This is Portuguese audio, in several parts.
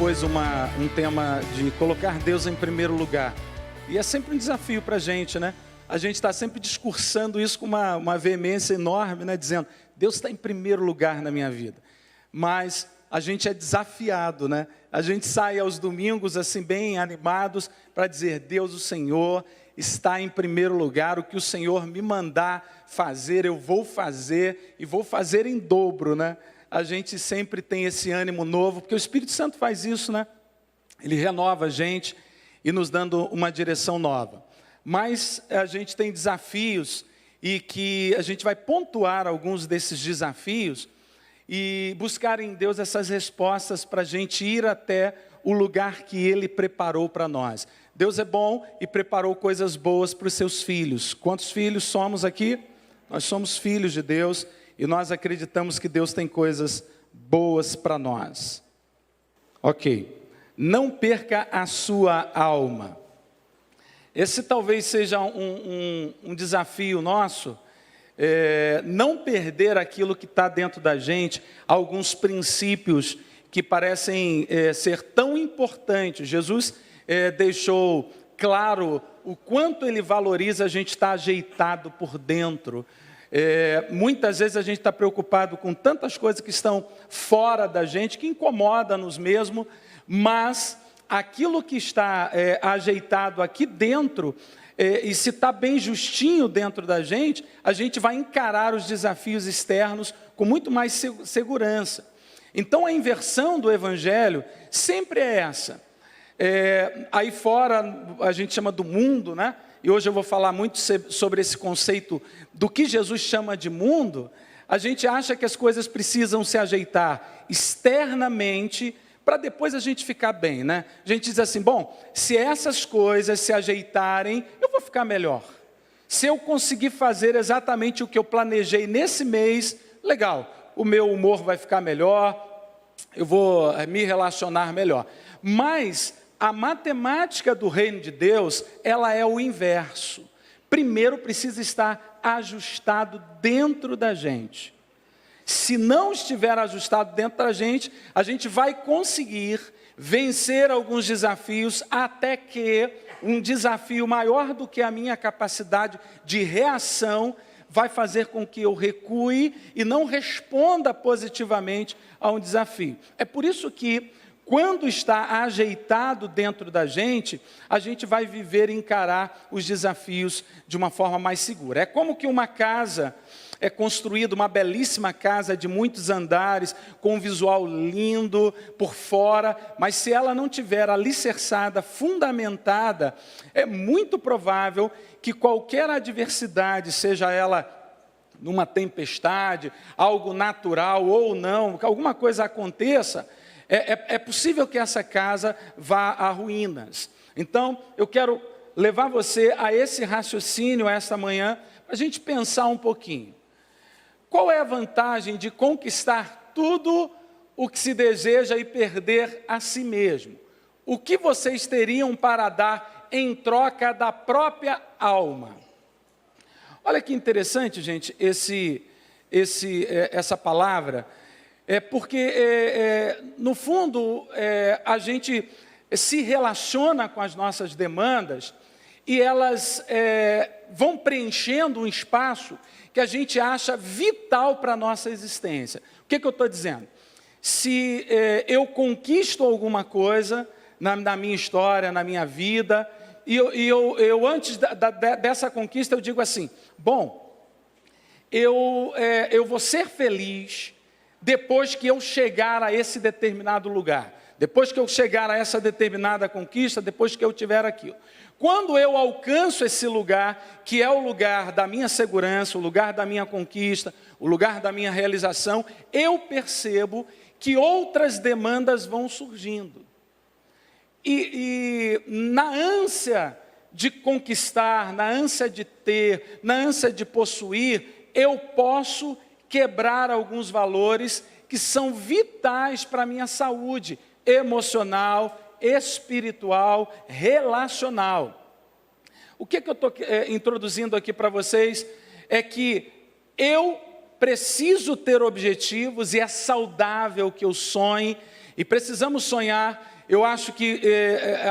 propôs um tema de colocar Deus em primeiro lugar. E é sempre um desafio para a gente, né? A gente está sempre discursando isso com uma veemência enorme, né? Dizendo, Deus está em primeiro lugar na minha vida. Mas a gente é desafiado, né? A gente sai aos domingos assim bem animados para dizer, Deus, o Senhor está em primeiro lugar, o que o Senhor me mandar fazer, eu vou fazer e vou fazer em dobro, né? A gente sempre tem esse ânimo novo, porque o Espírito Santo faz isso, né? Ele renova a gente e nos dando uma direção nova. Mas a gente tem desafios e que a gente vai pontuar alguns desses desafios e buscar em Deus essas respostas para a gente ir até o lugar que Ele preparou para nós. Deus é bom e preparou coisas boas para os seus filhos. Quantos filhos somos aqui? Nós somos filhos de Deus e nós acreditamos que Deus tem coisas boas para nós. Ok. Não perca a sua alma. Esse talvez seja um desafio nosso, não perder aquilo que está dentro da gente, alguns princípios que parecem ser tão importantes. Jesus deixou claro o quanto Ele valoriza a gente estar ajeitado por dentro. Muitas vezes a gente está preocupado com tantas coisas que estão fora da gente, que incomoda-nos mesmo, mas aquilo que está ajeitado aqui dentro, e se está bem justinho dentro da gente, a gente vai encarar os desafios externos com muito mais segurança. Então a inversão do Evangelho sempre é essa. Aí fora a gente chama do mundo, né? E hoje eu vou falar muito sobre esse conceito do que Jesus chama de mundo. A gente acha que as coisas precisam se ajeitar externamente para depois a gente ficar bem, né? A gente diz assim, bom, se essas coisas se ajeitarem, eu vou ficar melhor. Se eu conseguir fazer exatamente o que eu planejei nesse mês, legal, o meu humor vai ficar melhor, eu vou me relacionar melhor. Mas a matemática do reino de Deus, ela é o inverso. Primeiro precisa estar ajustado dentro da gente. Se não estiver ajustado dentro da gente, a gente vai conseguir vencer alguns desafios, até que um desafio maior do que a minha capacidade de reação vai fazer com que eu recue e não responda positivamente a um desafio. É por isso que, quando está ajeitado dentro da gente, a gente vai viver e encarar os desafios de uma forma mais segura. É como que uma casa é construída, uma belíssima casa de muitos andares, com um visual lindo por fora, mas se ela não tiver alicerçada, fundamentada, é muito provável que qualquer adversidade, seja ela numa tempestade, algo natural ou não, que alguma coisa aconteça, é possível que essa casa vá a ruínas. Então, eu quero levar você a esse raciocínio esta manhã, para a gente pensar um pouquinho. Qual é a vantagem de conquistar tudo o que se deseja e perder a si mesmo? O que vocês teriam para dar em troca da própria alma? Olha que interessante, gente, essa palavra. Porque, no fundo, a gente se relaciona com as nossas demandas e elas vão preenchendo um espaço que a gente acha vital para a nossa existência. O que eu estou dizendo? Se eu conquisto alguma coisa na minha história, na minha vida, e eu antes dessa conquista, eu digo assim, bom, eu vou ser feliz depois que eu chegar a esse determinado lugar, depois que eu chegar a essa determinada conquista, depois que eu tiver aquilo. Quando eu alcanço esse lugar, que é o lugar da minha segurança, o lugar da minha conquista, o lugar da minha realização, eu percebo que outras demandas vão surgindo. E na ânsia de conquistar, na ânsia de ter, na ânsia de possuir, eu posso quebrar alguns valores que são vitais para a minha saúde emocional, espiritual, relacional. O que eu estou introduzindo aqui para vocês é que eu preciso ter objetivos e é saudável que eu sonhe, e precisamos sonhar Eu acho que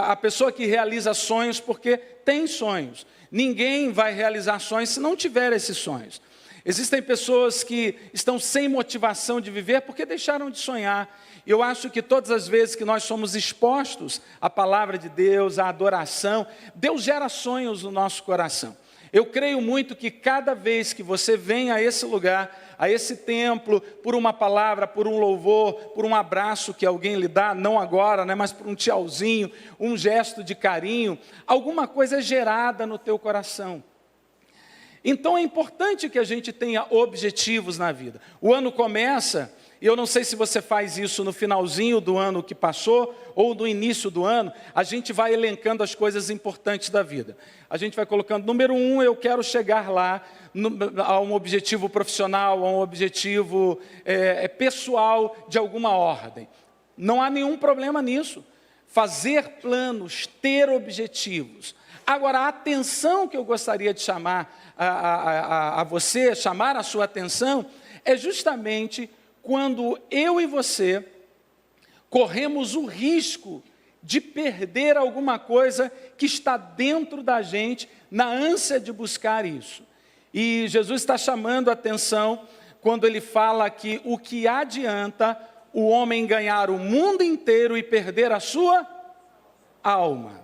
a pessoa que realiza sonhos porque tem sonhos. Ninguém vai realizar sonhos se não tiver esses sonhos. Existem pessoas que estão sem motivação de viver porque deixaram de sonhar. Eu acho que todas as vezes que nós somos expostos à palavra de Deus, à adoração, Deus gera sonhos no nosso coração. Eu creio muito que cada vez que você vem a esse lugar, a esse templo, por uma palavra, por um louvor, por um abraço que alguém lhe dá, não agora, né, mas por um tchauzinho, um gesto de carinho, alguma coisa é gerada no teu coração. Então é importante que a gente tenha objetivos na vida. O ano começa, e eu não sei se você faz isso no finalzinho do ano que passou, ou no início do ano, a gente vai elencando as coisas importantes da vida. A gente vai colocando, número 1, eu quero chegar lá, a um objetivo profissional, a um objetivo pessoal de alguma ordem. Não há nenhum problema nisso. Fazer planos, ter objetivos. Agora, a atenção que eu gostaria de chamar a você, chamar a sua atenção, é justamente quando eu e você corremos o risco de perder alguma coisa que está dentro da gente, na ânsia de buscar isso. E Jesus está chamando a atenção quando ele fala que o que adianta o homem ganhar o mundo inteiro e perder a sua alma.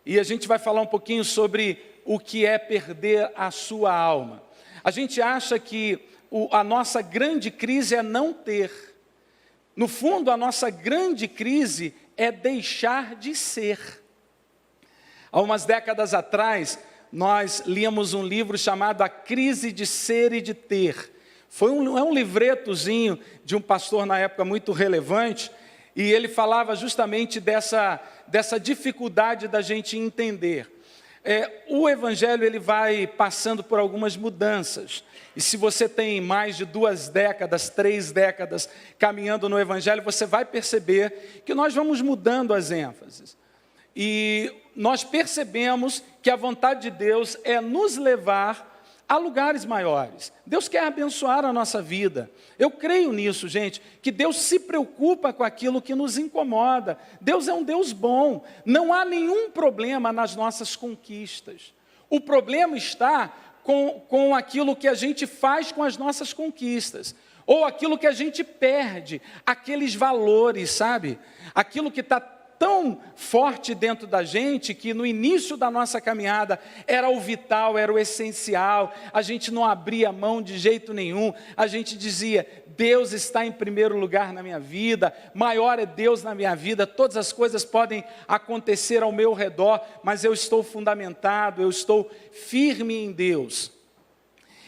E a gente vai falar um pouquinho sobre o que é perder a sua alma. A gente acha que a nossa grande crise é não ter. No fundo, a nossa grande crise é deixar de ser. Há umas décadas atrás, nós líamos um livro chamado A Crise de Ser e de Ter. É um livretozinho de um pastor na época muito relevante, e ele falava justamente dessa dificuldade da gente entender. O Evangelho ele vai passando por algumas mudanças. E se você tem mais de 2 décadas, 3 décadas caminhando no Evangelho, você vai perceber que nós vamos mudando as ênfases. E nós percebemos que a vontade de Deus é nos levar a lugares maiores. Deus quer abençoar a nossa vida. Eu creio nisso, gente, que Deus se preocupa com aquilo que nos incomoda. Deus é um Deus bom. Não há nenhum problema nas nossas conquistas. O problema está com aquilo que a gente faz com as nossas conquistas. Ou aquilo que a gente perde, aqueles valores, sabe? Aquilo que está tão forte dentro da gente, que no início da nossa caminhada era o vital, era o essencial, a gente não abria mão de jeito nenhum, a gente dizia, Deus está em primeiro lugar na minha vida, maior é Deus na minha vida, todas as coisas podem acontecer ao meu redor, mas eu estou fundamentado, eu estou firme em Deus.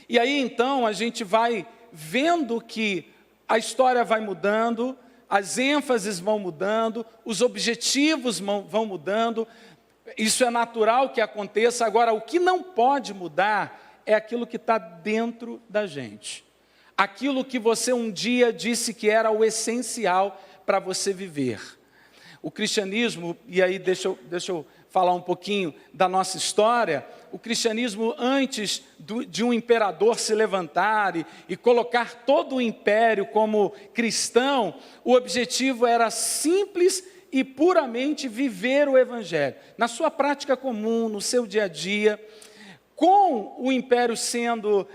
E aí então a gente vai vendo que a história vai mudando, as ênfases vão mudando, os objetivos vão mudando, isso é natural que aconteça. Agora, o que não pode mudar é aquilo que está dentro da gente. Aquilo que você um dia disse que era o essencial para você viver. O cristianismo, e aí deixa eu falar um pouquinho da nossa história, o cristianismo antes de um imperador se levantar e colocar todo o império como cristão, o objetivo era simples e puramente viver o evangelho, na sua prática comum, no seu dia a dia. Com o império sendo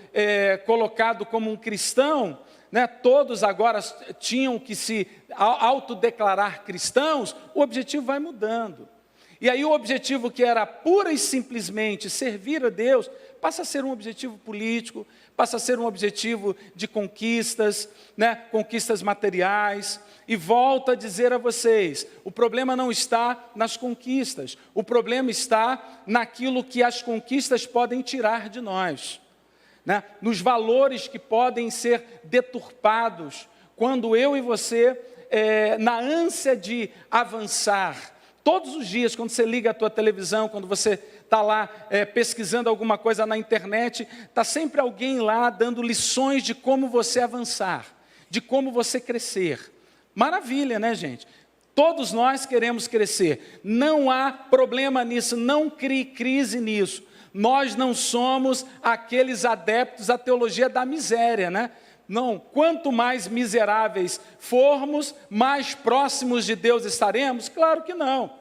colocado como um cristão, né, todos agora tinham que se autodeclarar cristãos, o objetivo vai mudando. E aí o objetivo que era pura e simplesmente servir a Deus, passa a ser um objetivo político, passa a ser um objetivo de conquistas, né, conquistas materiais. E volto a dizer a vocês, o problema não está nas conquistas, o problema está naquilo que as conquistas podem tirar de nós, né, nos valores que podem ser deturpados, quando eu e você, na ânsia de avançar, todos os dias, quando você liga a tua televisão, quando você está lá pesquisando alguma coisa na internet, está sempre alguém lá dando lições de como você avançar, de como você crescer. Maravilha, né, gente? Todos nós queremos crescer. Não há problema nisso, não crie crise nisso. Nós não somos aqueles adeptos à teologia da miséria, né? Não, quanto mais miseráveis formos, mais próximos de Deus estaremos? Claro que não.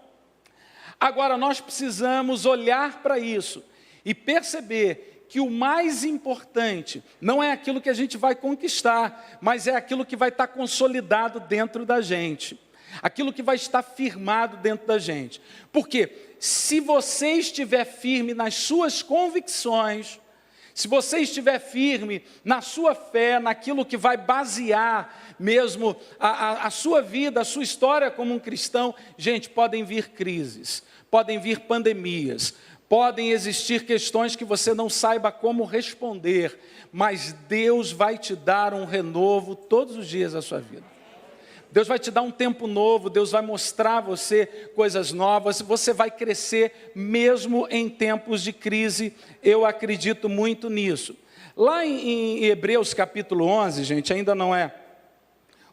Agora, nós precisamos olhar para isso e perceber que o mais importante não é aquilo que a gente vai conquistar, mas é aquilo que vai estar consolidado dentro da gente, aquilo que vai estar firmado dentro da gente. Porque se você estiver firme nas suas convicções, se você estiver firme na sua fé, naquilo que vai basear mesmo a sua vida, a sua história como um cristão, gente, podem vir crises, podem vir pandemias, podem existir questões que você não saiba como responder, mas Deus vai te dar um renovo todos os dias da sua vida. Deus vai te dar um tempo novo, Deus vai mostrar a você coisas novas, você vai crescer mesmo em tempos de crise, eu acredito muito nisso. Lá em Hebreus capítulo 11, gente, ainda não é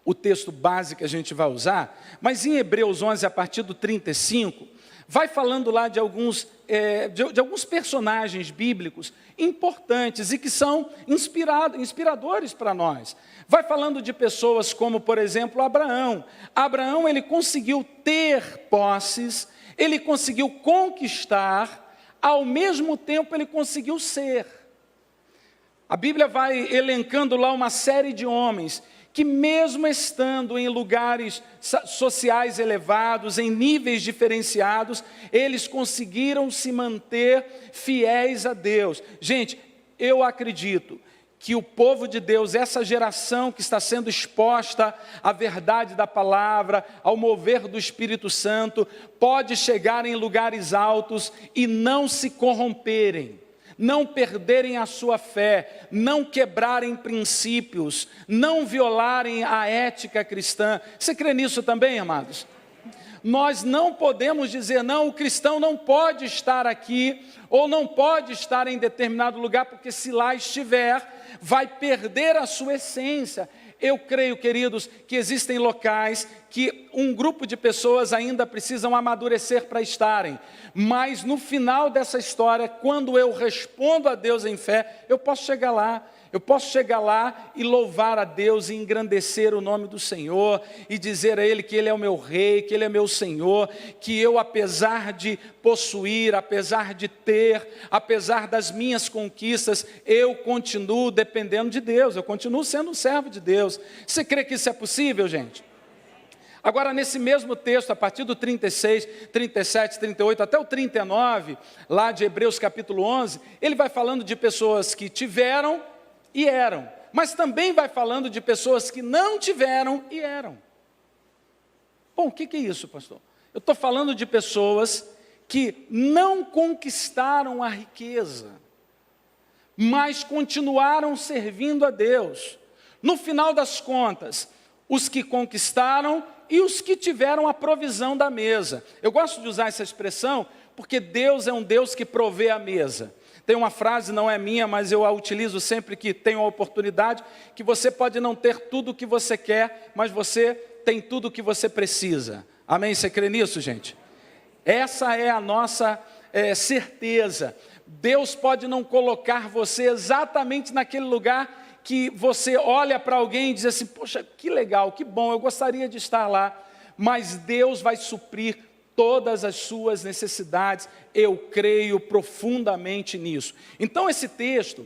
o texto base que a gente vai usar, mas em Hebreus 11, a partir do 35, vai falando lá de alguns personagens bíblicos importantes e que são inspiradores para nós. Vai falando de pessoas como, por exemplo, Abraão. Abraão, ele conseguiu ter posses, ele conseguiu conquistar, ao mesmo tempo ele conseguiu ser. A Bíblia vai elencando lá uma série de homens que mesmo estando em lugares sociais elevados, em níveis diferenciados, eles conseguiram se manter fiéis a Deus. Gente, eu acredito que o povo de Deus, essa geração que está sendo exposta à verdade da palavra, ao mover do Espírito Santo, pode chegar em lugares altos e não se corromperem, não perderem a sua fé, não quebrarem princípios, não violarem a ética cristã. Você crê nisso também, amados? Nós não podemos dizer, não, o cristão não pode estar aqui, ou não pode estar em determinado lugar, porque se lá estiver, vai perder a sua essência. Eu creio, queridos, que existem locais que um grupo de pessoas ainda precisam amadurecer para estarem, mas no final dessa história, quando eu respondo a Deus em fé, eu posso chegar lá e louvar a Deus e engrandecer o nome do Senhor e dizer a Ele que Ele é o meu Rei, que Ele é meu Senhor, que eu, apesar de possuir, apesar de ter, apesar das minhas conquistas, eu continuo dependendo de Deus, eu continuo sendo um servo de Deus. Você crê que isso é possível, gente? Agora, nesse mesmo texto, a partir do 36, 37, 38, até o 39, lá de Hebreus capítulo 11, ele vai falando de pessoas que tiveram e eram, mas também vai falando de pessoas que não tiveram e eram. Bom, o que é isso, pastor? Eu estou falando de pessoas que não conquistaram a riqueza, mas continuaram servindo a Deus. No final das contas, os que conquistaram e os que tiveram a provisão da mesa. Eu gosto de usar essa expressão porque Deus é um Deus que provê a mesa. Tem uma frase, não é minha, mas eu a utilizo sempre que tenho a oportunidade, que você pode não ter tudo o que você quer, mas você tem tudo o que você precisa. Amém? Você crê nisso, gente? Essa é a nossa certeza. Deus pode não colocar você exatamente naquele lugar que você olha para alguém e diz assim, poxa, que legal, que bom, eu gostaria de estar lá, mas Deus vai suprir todas as suas necessidades, eu creio profundamente nisso. Então esse texto,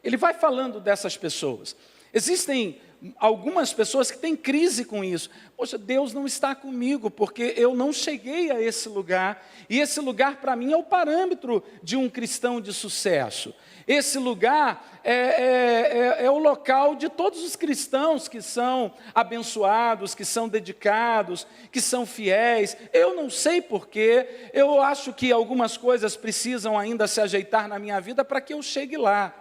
ele vai falando dessas pessoas. Existem algumas pessoas que têm crise com isso. Poxa, Deus não está comigo, porque eu não cheguei a esse lugar, e esse lugar para mim é o parâmetro de um cristão de sucesso. Esse lugar é o local de todos os cristãos que são abençoados, que são dedicados, que são fiéis. Eu não sei porquê, eu acho que algumas coisas precisam ainda se ajeitar na minha vida para que eu chegue lá.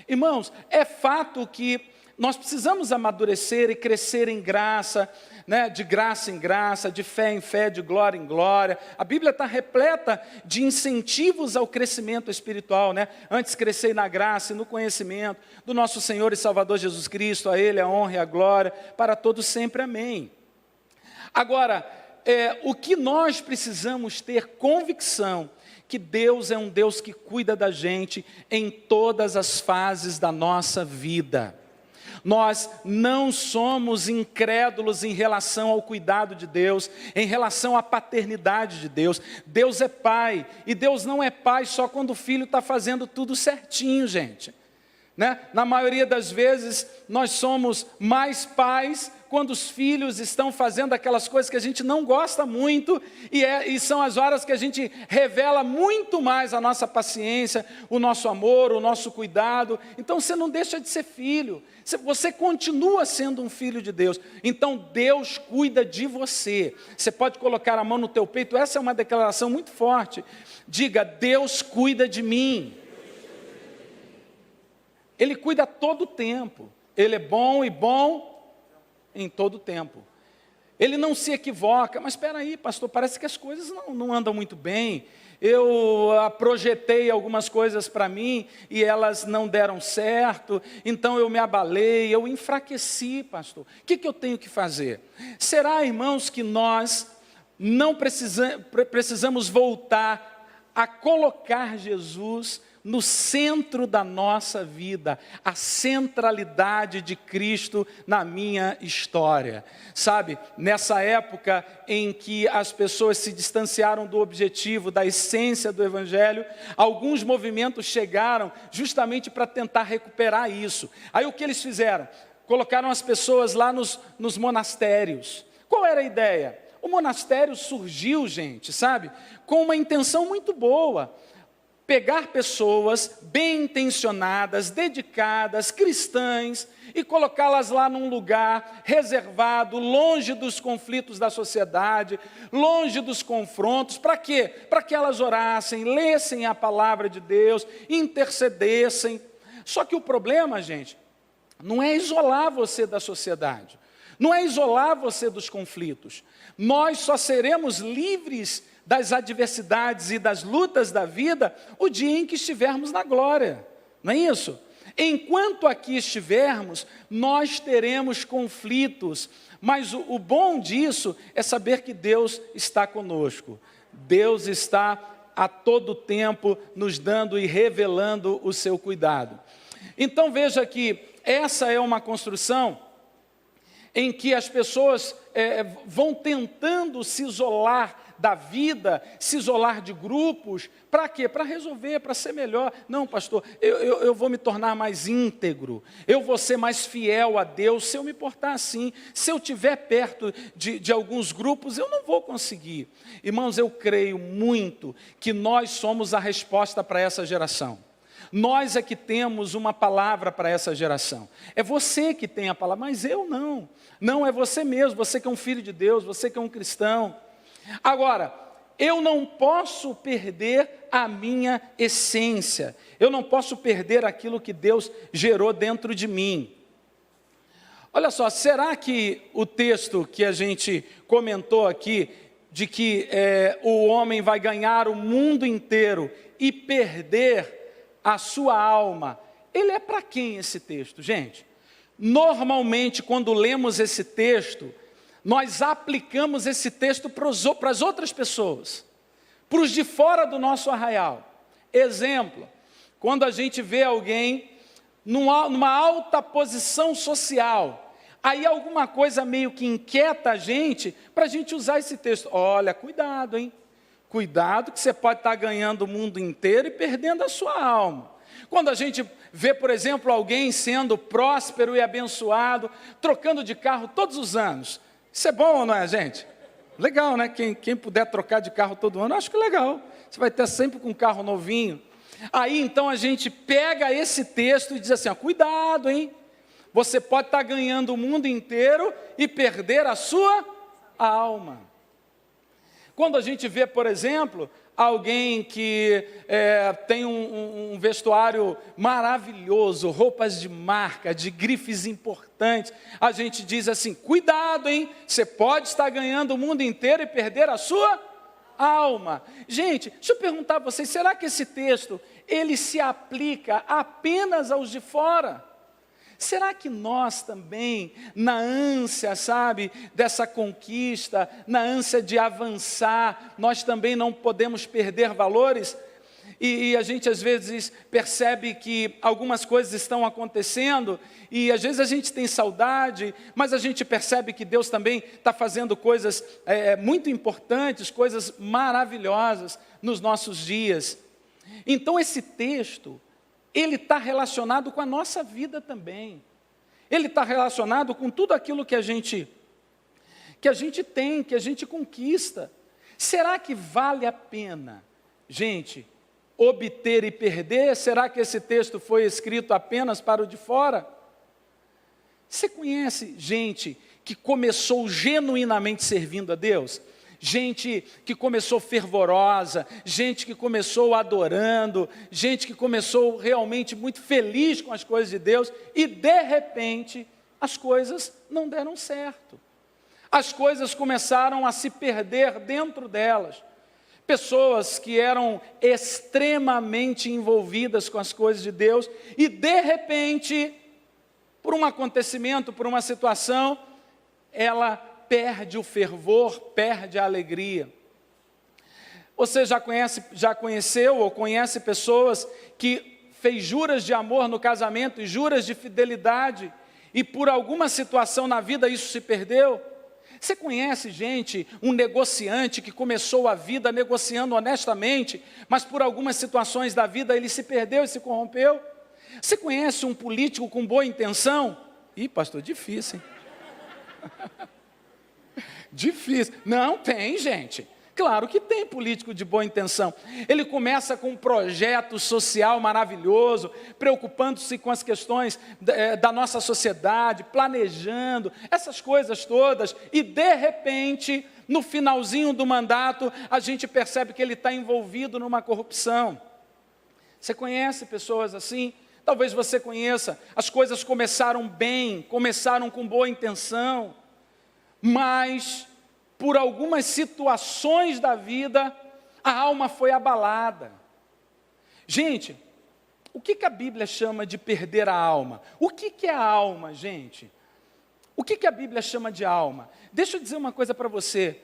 Irmãos, é fato que nós precisamos amadurecer e crescer em graça, né? De graça em graça, de fé em fé, de glória em glória. A Bíblia está repleta de incentivos ao crescimento espiritual, né? Antes crescer na graça e no conhecimento do nosso Senhor e Salvador Jesus Cristo, a Ele a honra e a glória, para todos sempre, amém. Agora, o que nós precisamos ter convicção, que Deus é um Deus que cuida da gente em todas as fases da nossa vida. Nós não somos incrédulos em relação ao cuidado de Deus, em relação à paternidade de Deus. Deus é pai, e Deus não é pai só quando o filho está fazendo tudo certinho, gente. Né? Na maioria das vezes, nós somos mais pais quando os filhos estão fazendo aquelas coisas que a gente não gosta muito, e são as horas que a gente revela muito mais a nossa paciência, o nosso amor, o nosso cuidado. Então você não deixa de ser filho, você continua sendo um filho de Deus. Então Deus cuida de você. Você pode colocar a mão no teu peito, essa é uma declaração muito forte. Diga: Deus cuida de mim. Ele cuida todo o tempo. Ele é bom e bom em todo o tempo. Ele não se equivoca. Mas espera aí, pastor, parece que as coisas não andam muito bem. Eu projetei algumas coisas para mim e elas não deram certo. Então eu me abalei, eu enfraqueci, pastor. O que eu tenho que fazer? Será, irmãos, que nós não precisamos voltar a colocar Jesus no centro da nossa vida, a centralidade de Cristo na minha história? Sabe, nessa época em que as pessoas se distanciaram do objetivo, da essência do Evangelho, alguns movimentos chegaram justamente para tentar recuperar isso. Aí o que eles fizeram? Colocaram as pessoas lá nos monastérios. Qual era a ideia? O monastério surgiu, gente, sabe, com uma intenção muito boa. Pegar pessoas bem intencionadas, dedicadas, cristãs, e colocá-las lá num lugar reservado, longe dos conflitos da sociedade, longe dos confrontos. Para quê? Para que elas orassem, lessem a palavra de Deus, intercedessem. Só que o problema, gente, não é isolar você da sociedade, não é isolar você dos conflitos. Nós só seremos livres das adversidades e das lutas da vida o dia em que estivermos na glória, não é isso? Enquanto aqui estivermos, nós teremos conflitos, mas o bom disso é saber que Deus está conosco. Deus está a todo tempo nos dando e revelando o seu cuidado. Então veja que essa é uma construção em que as pessoas vão tentando se isolar da vida, se isolar de grupos. Para quê? Para resolver, para ser melhor. Não, pastor, eu vou me tornar mais íntegro, eu vou ser mais fiel a Deus se eu me portar assim. Se eu estiver perto de alguns grupos, eu não vou conseguir. Irmãos, eu creio muito que nós somos a resposta para essa geração. Nós é que temos uma palavra para essa geração. É você que tem a palavra, mas eu não. Não, é você mesmo, você que é um filho de Deus, você que é um cristão. Agora, eu não posso perder a minha essência, eu não posso perder aquilo que Deus gerou dentro de mim. Olha só, será que o texto que a gente comentou aqui, de que o homem vai ganhar o mundo inteiro e perder a sua alma, ele é para quem esse texto, gente? Normalmente, quando lemos esse texto, nós aplicamos esse texto para as outras pessoas, para os de fora do nosso arraial. Exemplo, quando a gente vê alguém numa alta posição social, aí alguma coisa meio que inquieta a gente, para a gente usar esse texto. Olha, cuidado, hein? Cuidado que você pode estar ganhando o mundo inteiro e perdendo a sua alma. Quando a gente vê, por exemplo, alguém sendo próspero e abençoado, trocando de carro todos os anos, isso é bom ou não é, gente? Legal, né? Quem puder trocar de carro todo ano, acho que é legal. Você vai ter sempre com um carro novinho. Aí, então, a gente pega esse texto e diz assim, ó, cuidado, hein? Você pode estar ganhando o mundo inteiro e perder a sua alma. Quando a gente vê, por exemplo, alguém que tem um vestuário maravilhoso, roupas de marca, de grifes importantes, a gente diz assim, cuidado, hein? Você pode estar ganhando o mundo inteiro e perder a sua alma. Gente, deixa eu perguntar a vocês, será que esse texto, ele se aplica apenas aos de fora? Será que nós também, na ânsia, sabe, dessa conquista, na ânsia de avançar, nós também não podemos perder valores? e a gente às vezes percebe que algumas coisas estão acontecendo, e às vezes a gente tem saudade, mas a gente percebe que Deus também está fazendo coisas muito importantes, coisas maravilhosas nos nossos dias. Então esse texto, ele está relacionado com a nossa vida também. Ele está relacionado com tudo aquilo que a gente tem, que a gente conquista. Será que vale a pena, gente, obter e perder? Será que esse texto foi escrito apenas para o de fora? Você conhece gente que começou genuinamente servindo a Deus? Gente que começou fervorosa, gente que começou adorando, gente que começou realmente muito feliz com as coisas de Deus, e de repente as coisas não deram certo. As coisas começaram a se perder dentro delas. Pessoas que eram extremamente envolvidas com as coisas de Deus, e de repente, por um acontecimento, por uma situação, ela perde o fervor, perde a alegria. Você já conheceu ou conhece pessoas que fez juras de amor no casamento e juras de fidelidade, e por alguma situação na vida isso se perdeu? Você conhece gente, um negociante que começou a vida negociando honestamente, mas por algumas situações da vida ele se perdeu e se corrompeu? Você conhece um político com boa intenção? Ih, pastor, difícil, hein? Difícil. Não, tem, gente. Claro que tem político de boa intenção. Ele começa com um projeto social maravilhoso, preocupando-se com as questões da nossa sociedade, planejando, essas coisas todas, e de repente, no finalzinho do mandato, a gente percebe que ele está envolvido numa corrupção. Você conhece pessoas assim? Talvez você conheça. As coisas começaram bem, começaram com boa intenção, mas por algumas situações da vida, a alma foi abalada. Gente, o que a Bíblia chama de perder a alma? O que é a alma, gente? O que a Bíblia chama de alma? Deixa eu dizer uma coisa para você.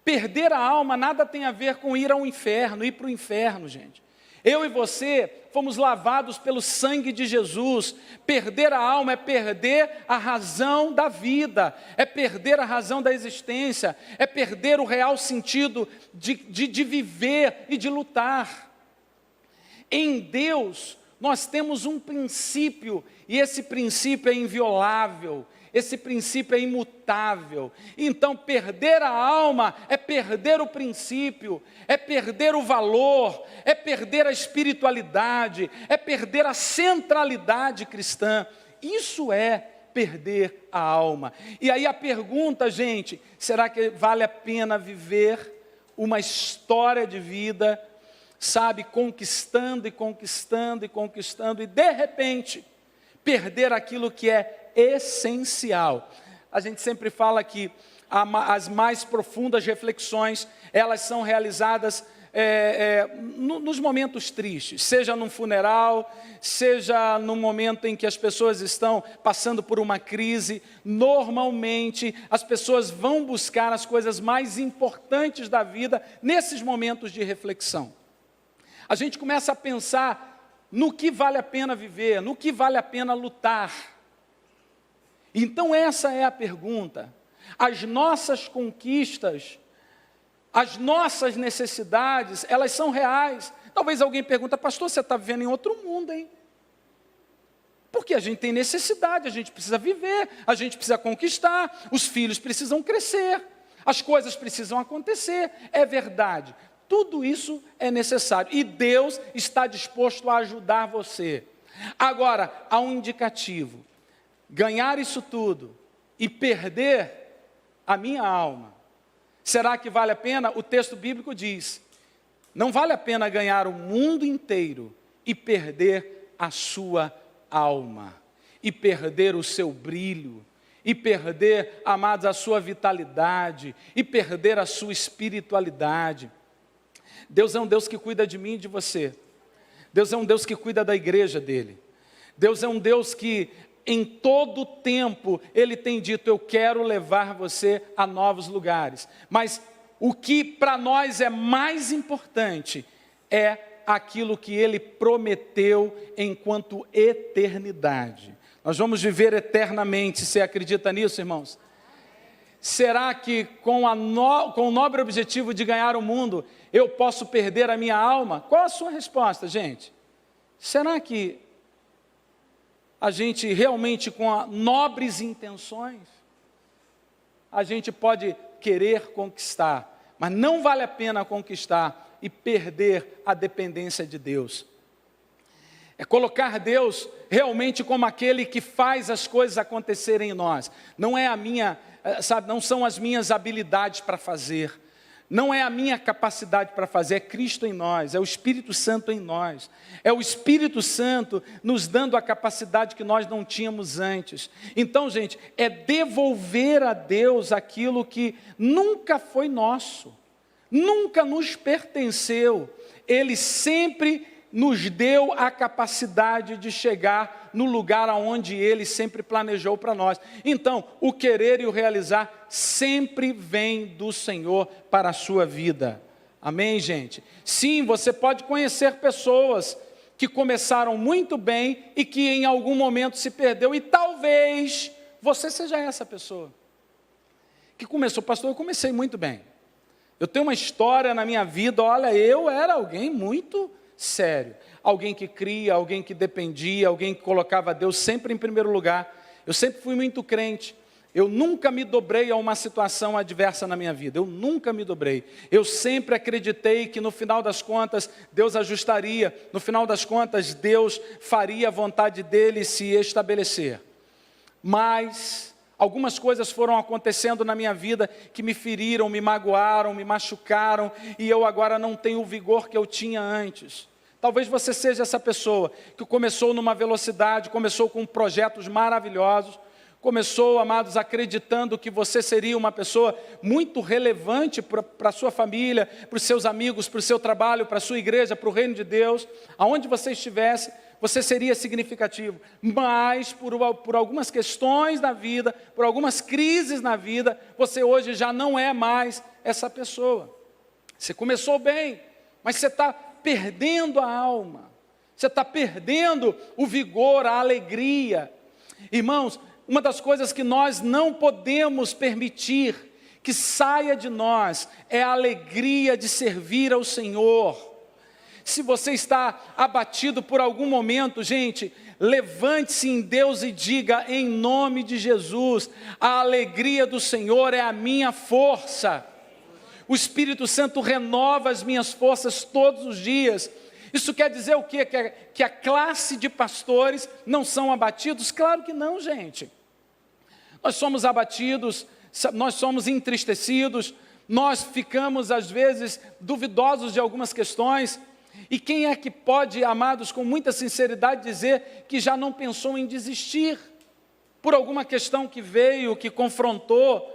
Perder a alma nada tem a ver com ir ao inferno, ir para o inferno, gente. Eu e você fomos lavados pelo sangue de Jesus. Perder a alma é perder a razão da vida, é perder a razão da existência, é perder o real sentido de viver e de lutar. Em Deus, nós temos um princípio, e esse princípio é inviolável, esse princípio é imutável. Então, perder a alma é perder o princípio, é perder o valor, é perder a espiritualidade, é perder a centralidade cristã. Isso é perder a alma. E aí a pergunta, gente, será que vale a pena viver uma história de vida, sabe, conquistando e conquistando e conquistando, e de repente, perder aquilo que é essencial? A gente sempre fala que as mais profundas reflexões, elas são realizadas nos momentos tristes, seja num funeral, seja no momento em que as pessoas estão passando por uma crise. Normalmente as pessoas vão buscar as coisas mais importantes da vida nesses momentos de reflexão. A gente começa a pensar no que vale a pena viver, no que vale a pena lutar. Então essa é a pergunta. As nossas conquistas, as nossas necessidades, elas são reais. Talvez alguém pergunte: pastor, você está vivendo em outro mundo, hein? Porque a gente tem necessidade, a gente precisa viver, a gente precisa conquistar, os filhos precisam crescer, as coisas precisam acontecer. É verdade, tudo isso é necessário e Deus está disposto a ajudar você. Agora, há um indicativo: ganhar isso tudo e perder a minha alma, será que vale a pena? O texto bíblico diz: não vale a pena ganhar o mundo inteiro e perder a sua alma, e perder o seu brilho, e perder, amados, a sua vitalidade, e perder a sua espiritualidade. Deus é um Deus que cuida de mim e de você. Deus é um Deus que cuida da igreja dele. Deus é um Deus que em todo tempo Ele tem dito: eu quero levar você a novos lugares. Mas o que para nós é mais importante é aquilo que Ele prometeu enquanto eternidade. Nós vamos viver eternamente, você acredita nisso, irmãos? Será que com o nobre objetivo de ganhar o mundo, eu posso perder a minha alma? Qual a sua resposta, gente? Será que a gente realmente, com nobres intenções, a gente pode querer conquistar, mas não vale a pena conquistar e perder a dependência de Deus? É colocar Deus realmente como aquele que faz as coisas acontecerem em nós. Não é a minha, sabe, não são as minhas habilidades para fazer. Não é a minha capacidade para fazer, é Cristo em nós, é o Espírito Santo em nós. É o Espírito Santo nos dando a capacidade que nós não tínhamos antes. Então, gente, é devolver a Deus aquilo que nunca foi nosso, nunca nos pertenceu. Ele sempre nos deu a capacidade de chegar no lugar aonde Ele sempre planejou para nós. Então, o querer e o realizar sempre vem do Senhor para a sua vida. Amém, gente? Sim, você pode conhecer pessoas que começaram muito bem e que em algum momento se perdeu, e talvez você seja essa pessoa que começou. Pastor, eu comecei muito bem. Eu tenho uma história na minha vida, olha, eu era alguém muito sério, alguém que cria, alguém que dependia, alguém que colocava Deus sempre em primeiro lugar. Eu sempre fui muito crente, eu nunca me dobrei a uma situação adversa na minha vida, eu nunca me dobrei. Eu sempre acreditei que no final das contas Deus ajustaria, no final das contas Deus faria a vontade dele se estabelecer. Mas algumas coisas foram acontecendo na minha vida que me feriram, me magoaram, me machucaram, e eu agora não tenho o vigor que eu tinha antes. Talvez você seja essa pessoa que começou numa velocidade, começou com projetos maravilhosos, começou, amados, acreditando que você seria uma pessoa muito relevante para a sua família, para os seus amigos, para o seu trabalho, para a sua igreja, para o reino de Deus. Aonde você estivesse, você seria significativo. Mas por algumas questões na vida, por algumas crises na vida, você hoje já não é mais essa pessoa. Você começou bem, mas você está perdendo a alma, você está perdendo o vigor, a alegria. Irmãos, uma das coisas que nós não podemos permitir que saia de nós é a alegria de servir ao Senhor. Se você está abatido por algum momento, gente, levante-se em Deus e diga, em nome de Jesus, a alegria do Senhor é a minha força. O Espírito Santo renova as minhas forças todos os dias. Isso quer dizer o quê? Que a classe de pastores não são abatidos? Claro que não, gente. Nós somos abatidos, nós somos entristecidos, nós ficamos às vezes duvidosos de algumas questões. E quem é que pode, amados, com muita sinceridade dizer que já não pensou em desistir por alguma questão que veio, que confrontou?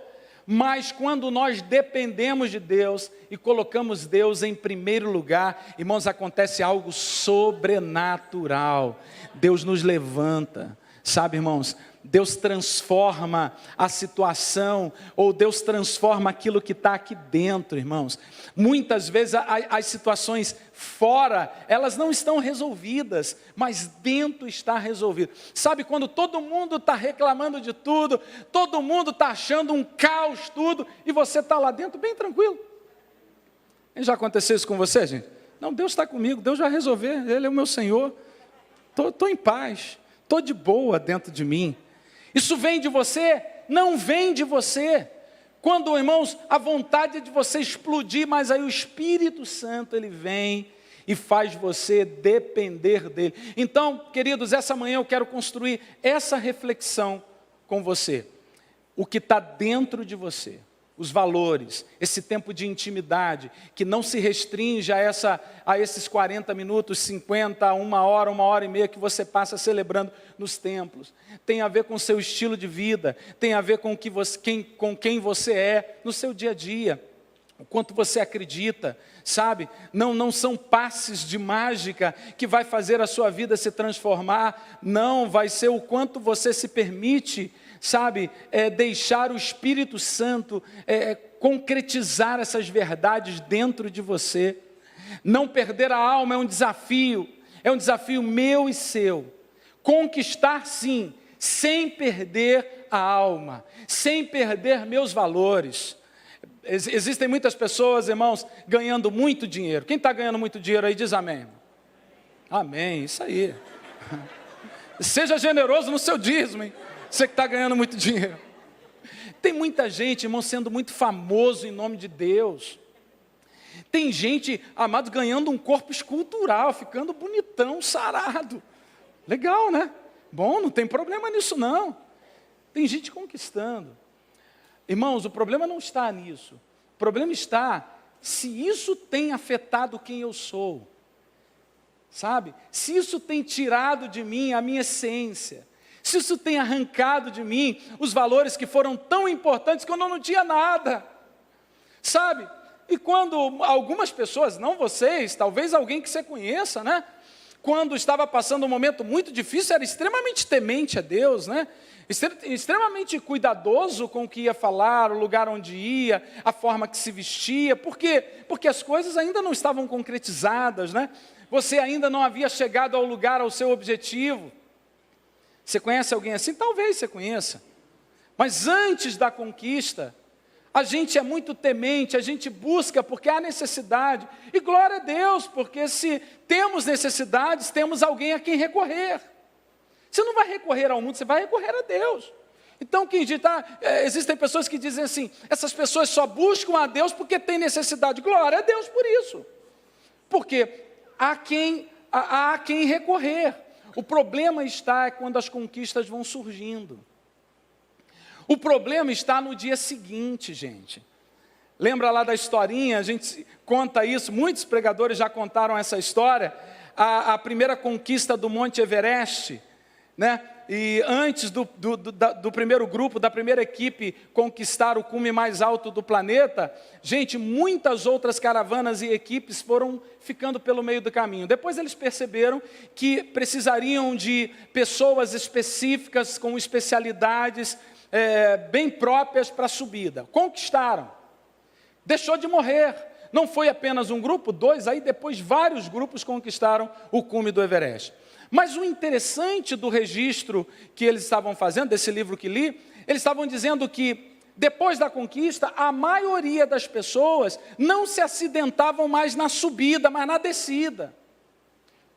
Mas quando nós dependemos de Deus e colocamos Deus em primeiro lugar, irmãos, acontece algo sobrenatural. Deus nos levanta, sabe, irmãos? Deus transforma a situação, ou Deus transforma aquilo que está aqui dentro, irmãos. Muitas vezes as situações fora, elas não estão resolvidas, mas dentro está resolvido. Sabe, quando todo mundo está reclamando de tudo, todo mundo está achando um caos tudo, e você está lá dentro bem tranquilo. Já aconteceu isso com você, gente? Não, Deus está comigo, Deus vai resolver, Ele é o meu Senhor. Estou em paz, estou de boa dentro de mim. Isso vem de você? Não vem de você. Quando, irmãos, a vontade é de você explodir, mas aí o Espírito Santo, ele vem e faz você depender dele. Então, queridos, essa manhã eu quero construir essa reflexão com você. O que está dentro de você, os valores, esse tempo de intimidade, que não se restringe a esses 40 minutos, 50, uma hora e meia que você passa celebrando nos templos. Tem a ver com o seu estilo de vida, tem a ver com quem você é no seu dia a dia, o quanto você acredita, sabe? Não são passes de mágica que vai fazer a sua vida se transformar, não, vai ser o quanto você se permite, sabe, deixar o Espírito Santo concretizar essas verdades dentro de você. Não perder a alma é um desafio meu e seu. Conquistar sim, sem perder a alma, sem perder meus valores. Existem muitas pessoas, irmãos, ganhando muito dinheiro. Quem está ganhando muito dinheiro aí, diz amém. Amém, isso aí. Seja generoso no seu dízimo, hein? Você que está ganhando muito dinheiro. Tem muita gente, irmão, sendo muito famoso em nome de Deus. Tem gente, amado, ganhando um corpo escultural, ficando bonitão, sarado. Legal, né? Bom, não tem problema nisso não. Tem gente conquistando. Irmãos, o problema não está nisso. O problema está se isso tem afetado quem eu sou. Sabe? Se isso tem tirado de mim a minha essência. Se isso tem arrancado de mim os valores que foram tão importantes quando eu não tinha nada. Sabe? E quando algumas pessoas, não vocês, talvez alguém que você conheça, né? Quando estava passando um momento muito difícil, era extremamente temente a Deus, né? Extremamente cuidadoso com o que ia falar, o lugar onde ia, a forma que se vestia. Por quê? Porque as coisas ainda não estavam concretizadas, né? Você ainda não havia chegado ao lugar, ao seu objetivo. Você conhece alguém assim? Talvez você conheça. Mas antes da conquista, a gente é muito temente, a gente busca porque há necessidade. E glória a Deus, porque se temos necessidades, temos alguém a quem recorrer. Você não vai recorrer ao mundo, você vai recorrer a Deus. Então, quem diz, existem pessoas que dizem assim, essas pessoas só buscam a Deus porque têm necessidade. Glória a Deus por isso. Porque há quem recorrer. O problema está quando as conquistas vão surgindo. O problema está no dia seguinte, gente. Lembra lá da historinha? A gente conta isso, muitos pregadores já contaram essa história. A primeira conquista do Monte Everest, né? E antes do primeiro grupo, da primeira equipe conquistar o cume mais alto do planeta, gente, muitas outras caravanas e equipes foram ficando pelo meio do caminho. Depois eles perceberam que precisariam de pessoas específicas, com especialidades bem próprias para a subida. Conquistaram. Deixou de morrer. Não foi apenas um grupo, dois, aí depois vários grupos conquistaram o cume do Everest. Mas o interessante do registro que eles estavam fazendo, desse livro que li, eles estavam dizendo que, depois da conquista, a maioria das pessoas não se acidentavam mais na subida, mas na descida.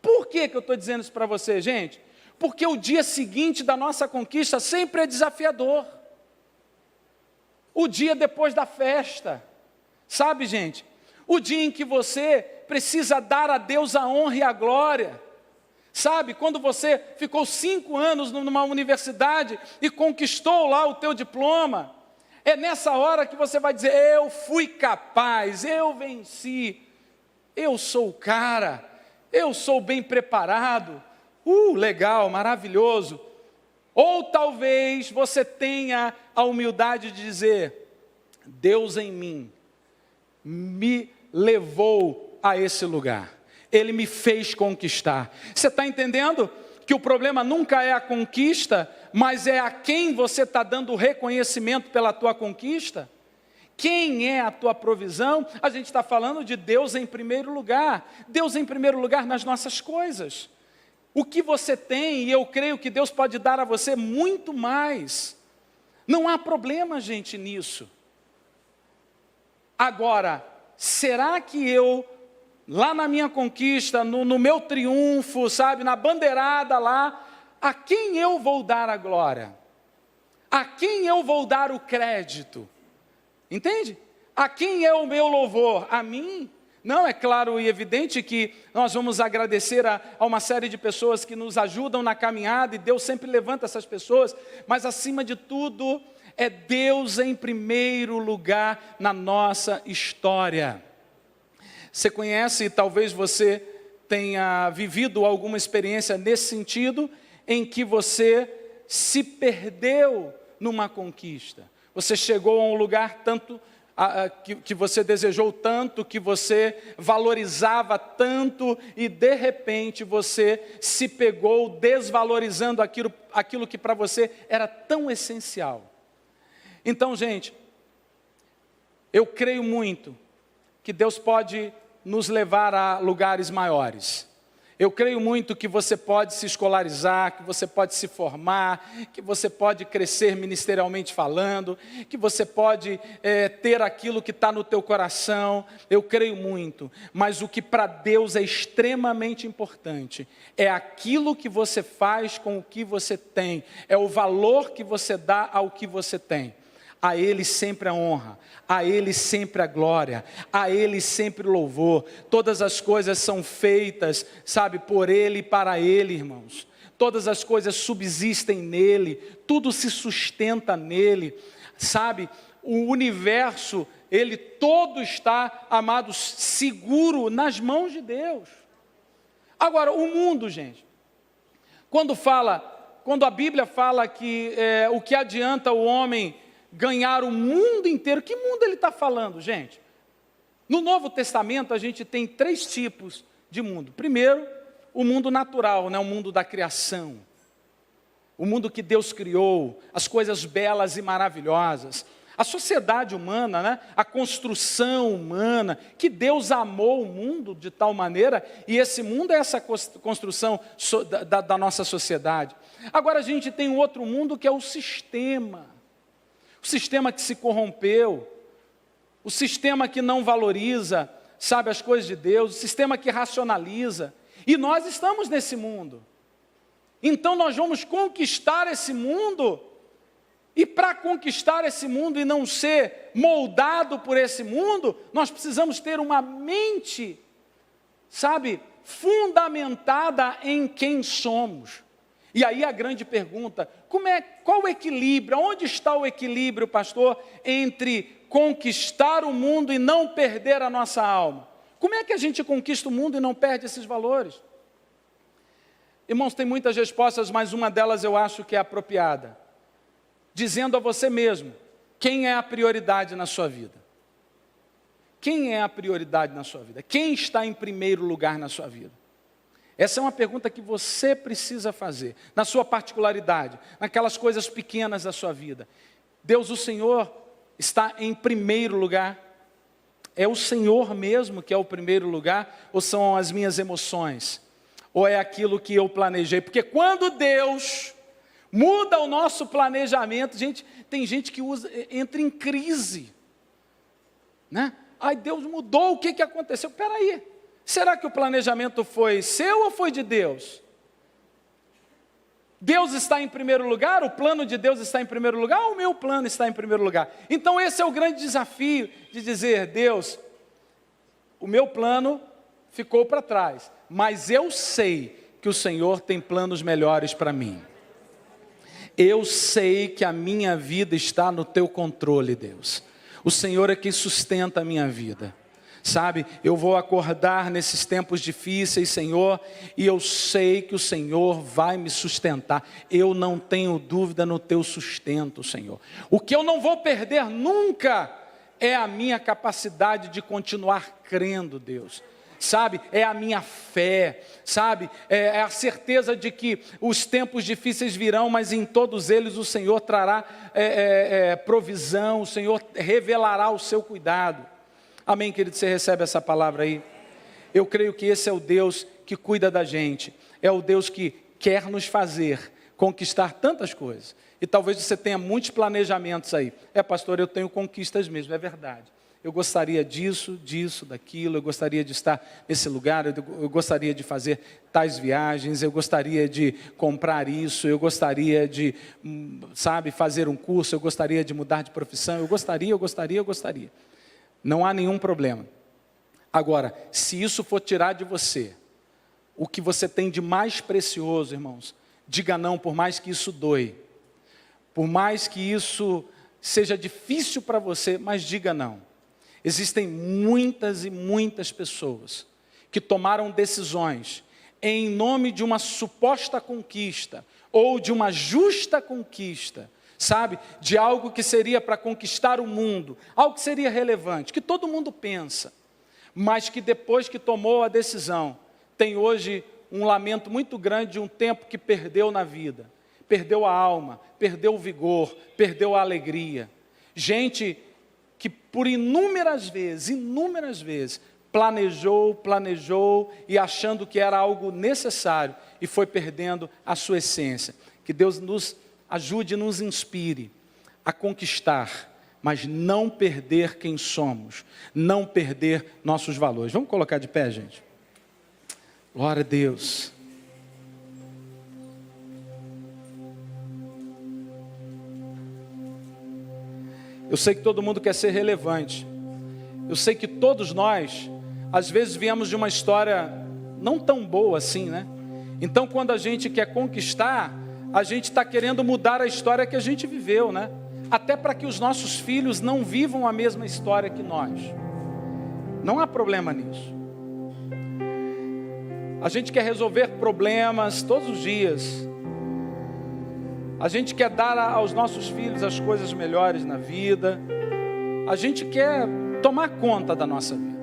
Por que eu estou dizendo isso para você, gente? Porque o dia seguinte da nossa conquista sempre é desafiador. O dia depois da festa. Sabe, gente? O dia em que você precisa dar a Deus a honra e a glória. Sabe, quando você ficou 5 anos numa universidade e conquistou lá o teu diploma, é nessa hora que você vai dizer, eu fui capaz, eu venci, eu sou o cara, eu sou bem preparado, legal, maravilhoso. Ou talvez você tenha a humildade de dizer, Deus em mim me levou a esse lugar. Ele me fez conquistar. Você está entendendo que o problema nunca é a conquista, mas é a quem você está dando o reconhecimento pela tua conquista? Quem é a tua provisão? A gente está falando de Deus em primeiro lugar. Deus em primeiro lugar nas nossas coisas. O que você tem, e eu creio que Deus pode dar a você muito mais. Não há problema, gente, nisso. Agora, será que eu, lá na minha conquista, no meu triunfo, sabe, na bandeirada lá, a quem eu vou dar a glória? A quem eu vou dar o crédito? Entende? A quem é o meu louvor? A mim? Não, é claro e evidente que nós vamos agradecer a uma série de pessoas que nos ajudam na caminhada, e Deus sempre levanta essas pessoas, mas acima de tudo, é Deus em primeiro lugar na nossa história. Você conhece, talvez você tenha vivido alguma experiência nesse sentido, em que você se perdeu numa conquista. Você chegou a um lugar tanto que você desejou tanto, que você valorizava tanto, e de repente você se pegou desvalorizando aquilo que para você era tão essencial. Então, gente, eu creio muito que Deus pode nos levar a lugares maiores. Eu creio muito que você pode se escolarizar, que você pode se formar, que você pode crescer ministerialmente falando, que você pode ter aquilo que está no teu coração. Eu creio muito, mas o que para Deus é extremamente importante é aquilo que você faz com o que você tem, é o valor que você dá ao que você tem. A Ele sempre a honra, a Ele sempre a glória, a Ele sempre o louvor. Todas as coisas são feitas, sabe, por Ele e para Ele, irmãos. Todas as coisas subsistem nele, tudo se sustenta nele, sabe. O universo, ele todo está, amados, seguro nas mãos de Deus. Agora, o mundo, gente, quando a Bíblia fala que o que adianta o homem ganhar o mundo inteiro, que mundo ele está falando, gente? No Novo Testamento a gente tem 3 tipos de mundo. Primeiro, o mundo natural, né? O mundo da criação. O mundo que Deus criou, as coisas belas e maravilhosas. A sociedade humana, né? A construção humana, que Deus amou o mundo de tal maneira, e esse mundo é essa construção da nossa sociedade. Agora a gente tem um outro mundo que é o sistema que se corrompeu, o sistema que não valoriza, sabe, as coisas de Deus, o sistema que racionaliza, e nós estamos nesse mundo. Então nós vamos conquistar esse mundo, e para conquistar esse mundo e não ser moldado por esse mundo, nós precisamos ter uma mente, sabe, fundamentada em quem somos. E aí a grande pergunta, qual o equilíbrio, onde está o equilíbrio, pastor, entre conquistar o mundo e não perder a nossa alma? Como é que a gente conquista o mundo e não perde esses valores? Irmãos, tem muitas respostas, mas uma delas eu acho que é apropriada. Dizendo a você mesmo, quem é a prioridade na sua vida? Quem é a prioridade na sua vida? Quem está em primeiro lugar na sua vida? Essa é uma pergunta que você precisa fazer, na sua particularidade, naquelas coisas pequenas da sua vida. Deus, o Senhor, está em primeiro lugar? É o Senhor mesmo que é o primeiro lugar? Ou são as minhas emoções? Ou é aquilo que eu planejei? Porque quando Deus muda o nosso planejamento, gente, tem gente que entra em crise, né? Ai, Deus mudou, o que aconteceu? Espera aí. Será que o planejamento foi seu ou foi de Deus? Deus está em primeiro lugar? O plano de Deus está em primeiro lugar? Ou o meu plano está em primeiro lugar? Então esse é o grande desafio de dizer, Deus, o meu plano ficou para trás, mas eu sei que o Senhor tem planos melhores para mim. Eu sei que a minha vida está no teu controle, Deus. O Senhor é quem sustenta a minha vida. Sabe, eu vou acordar nesses tempos difíceis, Senhor, e eu sei que o Senhor vai me sustentar. Eu não tenho dúvida no teu sustento, Senhor. O que eu não vou perder nunca é a minha capacidade de continuar crendo, Deus. Sabe, é a minha fé, sabe, é a certeza de que os tempos difíceis virão, mas em todos eles o Senhor trará provisão, o Senhor revelará o seu cuidado. Amém, querido? Você recebe essa palavra aí? Eu creio que esse é o Deus que cuida da gente. É o Deus que quer nos fazer conquistar tantas coisas. E talvez você tenha muitos planejamentos aí. Pastor, eu tenho conquistas mesmo, é verdade. Eu gostaria disso, daquilo, eu gostaria de estar nesse lugar, eu gostaria de fazer tais viagens, eu gostaria de comprar isso, eu gostaria de, sabe, fazer um curso, eu gostaria de mudar de profissão, eu gostaria. Não há nenhum problema. Agora, se isso for tirar de você o que você tem de mais precioso, irmãos, diga não, por mais que isso doe, por mais que isso seja difícil para você, mas diga não. Existem muitas e muitas pessoas que tomaram decisões em nome de uma suposta conquista ou de uma justa conquista, sabe, de algo que seria para conquistar o mundo, algo que seria relevante, que todo mundo pensa, mas que depois que tomou a decisão, tem hoje um lamento muito grande de um tempo que perdeu na vida, perdeu a alma, perdeu o vigor, perdeu a alegria. Gente que por inúmeras vezes, planejou e achando que era algo necessário e foi perdendo a sua essência. Que Deus nos ajude e nos inspire a conquistar, mas não perder quem somos, não perder nossos valores. Vamos colocar de pé, gente? Glória a Deus. Eu sei que todo mundo quer ser relevante. Eu sei que todos nós, às vezes, viemos de uma história não tão boa assim, né? Então, quando a gente quer conquistar, a gente está querendo mudar a história que a gente viveu, né? Até para que os nossos filhos não vivam a mesma história que nós. Não há problema nisso. A gente quer resolver problemas todos os dias. A gente quer dar aos nossos filhos as coisas melhores na vida. A gente quer tomar conta da nossa vida.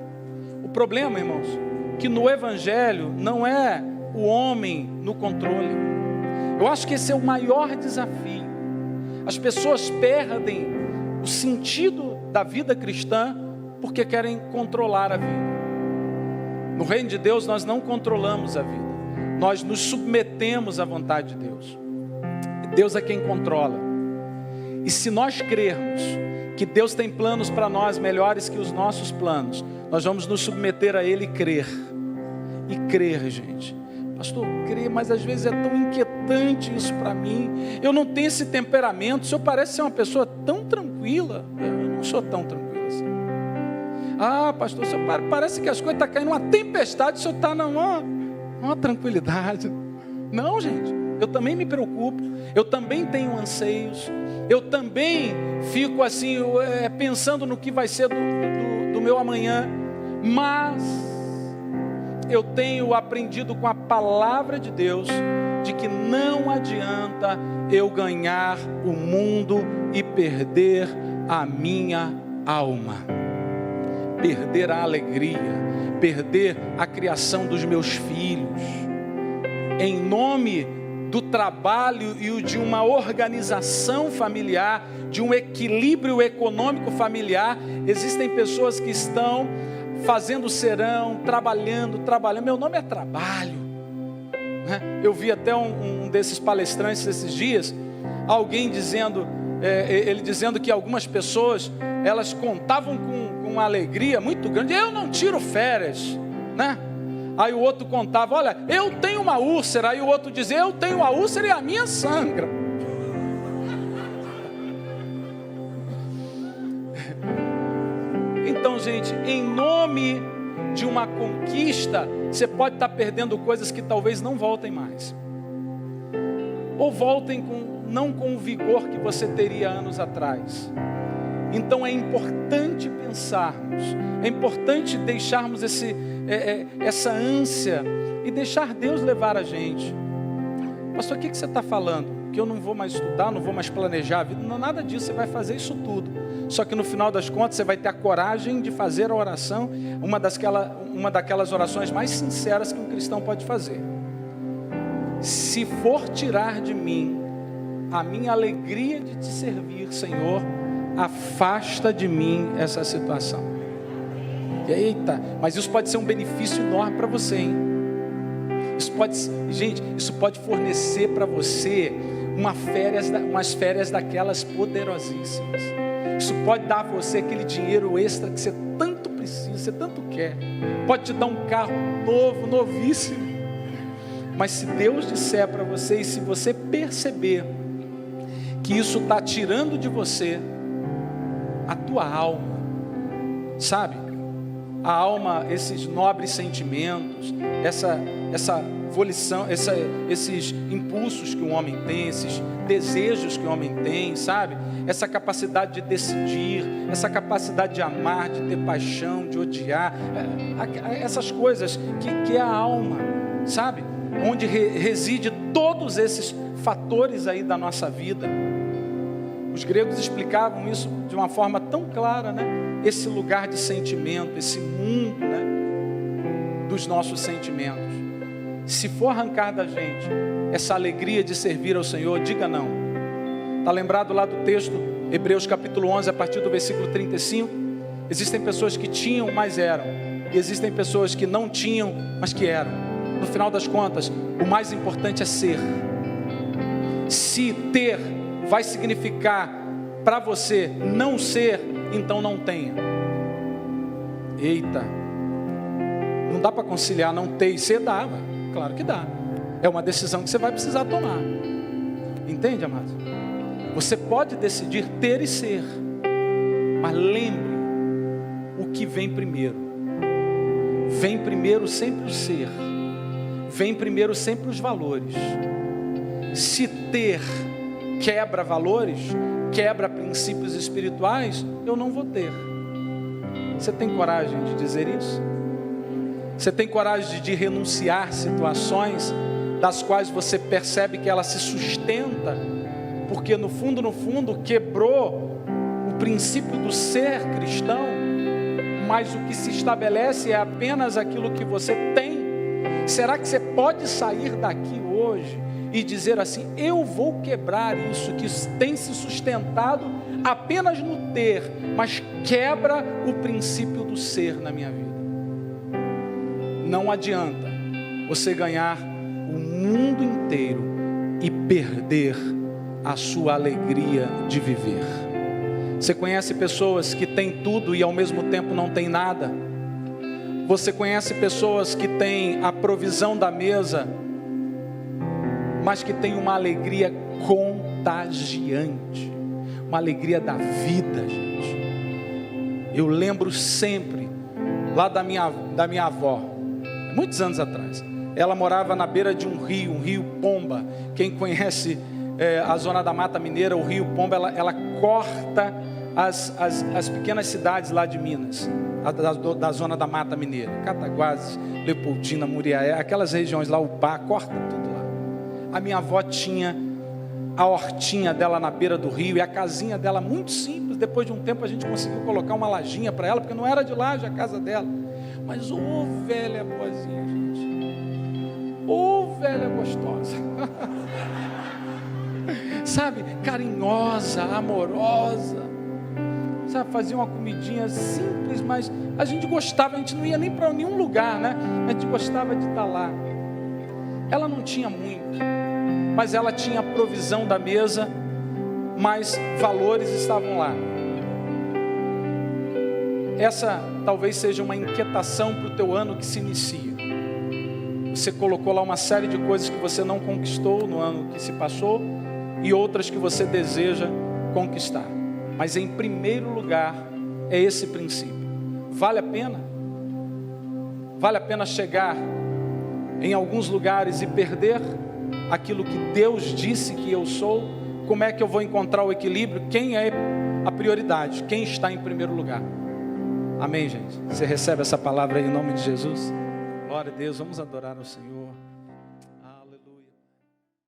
O problema, irmãos, que no Evangelho não é o homem no controle. Eu acho que esse é o maior desafio. As pessoas perdem o sentido da vida cristã porque querem controlar a vida. No reino de Deus nós não controlamos a vida. Nós nos submetemos à vontade de Deus. Deus é quem controla. E se nós crermos que Deus tem planos para nós melhores que os nossos planos, nós vamos nos submeter a Ele e crer. E crer, gente. Pastor, crer, mas às vezes é tão inquietante isso para mim. Eu não tenho esse temperamento. O senhor parece ser uma pessoa tão tranquila. Eu não sou tão tranquilo assim. Ah, pastor, o senhor parece que as coisas estão caindo uma tempestade, o senhor está numa tranquilidade. Não, gente. Eu também me preocupo, eu também tenho anseios, eu também fico assim, pensando no que vai ser do meu amanhã, mas eu tenho aprendido com a palavra de Deus, de que não adianta eu ganhar o mundo e perder a minha alma, perder a alegria, perder a criação dos meus filhos, em nome do trabalho e de uma organização familiar, de um equilíbrio econômico familiar. Existem pessoas que estão fazendo serão, trabalhando. Meu nome é trabalho, né? Eu vi até um desses palestrantes esses dias, alguém dizendo, ele dizendo que algumas pessoas, elas contavam com uma alegria muito grande. Eu não tiro férias, né? Aí o outro contava, olha, eu tenho uma úlcera. Aí o outro dizia, eu tenho a úlcera e a minha sangra. Então, gente, em nome de uma conquista, você pode estar perdendo coisas que talvez não voltem mais. Ou voltem não com o vigor que você teria anos atrás. Então é importante pensarmos, é importante deixarmos essa ânsia e deixar Deus levar a gente. Pastor, o que você está falando? Que eu não vou mais estudar, não vou mais planejar a vida? Não, nada disso, você vai fazer isso tudo. Só que no final das contas você vai ter a coragem de fazer a oração, uma daquelas orações mais sinceras que um cristão pode fazer. Se for tirar de mim a minha alegria de te servir, Senhor, afasta de mim essa situação. Eita, mas isso pode ser um benefício enorme para você, hein? Isso pode fornecer para você umas férias daquelas poderosíssimas. Isso pode dar a você aquele dinheiro extra que você tanto precisa, você tanto quer. Pode te dar um carro novo, novíssimo. Mas se Deus disser para você, e se você perceber que isso está tirando de você a tua alma, sabe? A alma, esses nobres sentimentos, essa volição, esses impulsos que o homem tem, esses desejos que o homem tem, sabe? Essa capacidade de decidir, essa capacidade de amar, de ter paixão, de odiar, essas coisas que é a alma, sabe? Onde reside todos esses fatores aí da nossa vida. Os gregos explicavam isso de uma forma tão clara, né? Esse lugar de sentimento, esse mundo, né? Dos nossos sentimentos. Se for arrancar da gente essa alegria de servir ao Senhor, diga não. Está lembrado lá do texto, Hebreus capítulo 11, a partir do versículo 35? Existem pessoas que tinham, mas eram. E existem pessoas que não tinham, mas que eram. No final das contas, o mais importante é ser. Se ter vai significar para você não ser, então não tenha. Eita, não dá para conciliar não ter e ser, dá, claro que dá. É uma decisão que você vai precisar tomar. Entende, amado? Você pode decidir ter e ser, mas lembre o que vem primeiro. Vem primeiro sempre o ser. Vem primeiro sempre os valores. Se ter quebra valores, quebra princípios espirituais, eu não vou ter. Você tem coragem de dizer isso? Você tem coragem de renunciar situações das quais você percebe que ela se sustenta, porque no fundo quebrou o princípio do ser cristão, mas o que se estabelece é apenas aquilo que você tem? Será que você pode sair daqui hoje e dizer assim: eu vou quebrar isso que tem se sustentado apenas no ter, mas quebra o princípio do ser na minha vida? Não adianta você ganhar o mundo inteiro e perder a sua alegria de viver. Você conhece pessoas que têm tudo e ao mesmo tempo não têm nada? Você conhece pessoas que têm a provisão da mesa, mas que têm uma alegria contagiante, uma alegria da vida, gente. Eu lembro sempre lá da minha avó, muitos anos atrás. Ela morava na beira de um rio Pomba. Quem conhece a zona da Mata Mineira, o rio Pomba, ela corta as pequenas cidades lá de Minas, da zona da Mata Mineira, Cataguases, Leopoldina, Muriaé, aquelas regiões lá, Upá, corta tudo lá. A minha avó tinha a hortinha dela na beira do rio e a casinha dela muito simples. Depois de um tempo a gente conseguiu colocar uma lajinha para ela, porque não era de laje a casa dela. Mas velha boazinha, gente. Velha gostosa. Sabe, carinhosa, amorosa. Sabe, fazia uma comidinha simples, mas a gente gostava, a gente não ia nem para nenhum lugar, né? A gente gostava de estar lá. Ela não tinha muito, mas ela tinha a provisão da mesa, mas valores estavam lá. Essa talvez seja uma inquietação para o teu ano que se inicia. Você colocou lá uma série de coisas que você não conquistou no ano que se passou e outras que você deseja conquistar. Mas em primeiro lugar é esse princípio. Vale a pena? Vale a pena chegar em alguns lugares e perder aquilo que Deus disse que eu sou? Como é que eu vou encontrar o equilíbrio? Quem é a prioridade? Quem está em primeiro lugar? Amém, gente? Você recebe essa palavra aí em nome de Jesus? Glória a Deus, vamos adorar ao Senhor.